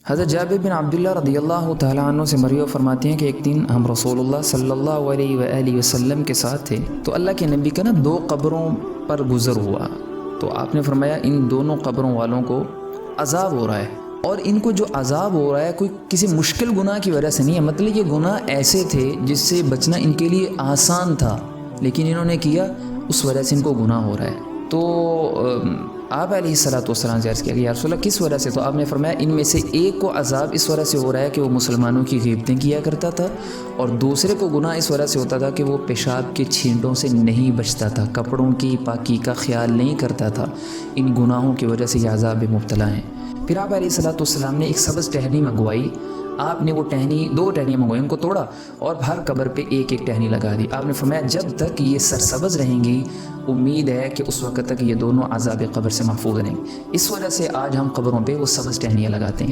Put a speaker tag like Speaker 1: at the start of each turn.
Speaker 1: हज़रत जाबिर बिन अब्दुल्लाह रदियल्लाहु तआला अन्हु से मरवी फरमाते हैं कि एक दिन हम रसूलुल्लाह सल्लल्लाहु अलैहि वसल्लम के साथ थे, तो अल्लाह के नबी का ना 2 कब्रों पर गुज़र हुआ। तो आपने फरमाया इन दोनों कब्रों वालों को अज़ाब हो रहा है, और इनको जो अज़ाब हो रहा है कोई किसी मुश्किल गुनाह की वजह से नहीं है, मतलब ये गुनाह ऐसे थे जिससे बचना इनके लिए आसान था, लेकिन इन्होंने किया, उस वजह से इनको गुनाह हो रहा है। तो आप अलैहिस्सलातु वस्सलाम से अर्ज़ किया कि या रसूलल्लाह किस वजह से? तो आपने फरमाया इनमें से एक को अज़ाब इस वजह से हो रहा है कि वो मुसलमानों की ग़ीबतें किया करता था, और दूसरे को गुनाह इस वजह से होता था कि वो पेशाब के छींटों से नहीं बचता था, कपड़ों की पाकी का ख्याल नहीं करता था। इन गुनाहों की वजह से ये अज़ाब में मुब्तला हैं। फिर आप अलैहिस्सलातु वस्सलाम ने एक सब्ज़ टहनी मंगवाई। आपने वो टहनी 2 टहनियाँ मंगवाई, उनको तोड़ा और हर कब्र पे एक एक टहनी लगा दी। आपने फरमाया जब तक ये सरसब्ज़ रहेंगी उम्मीद है कि उस वक्त तक ये दोनों अज़ाब क़ब्र से महफूज़ रहेंगे। इस वजह से आज हम कब्रों पे वो सब्ज़ टहनियाँ लगाते हैं।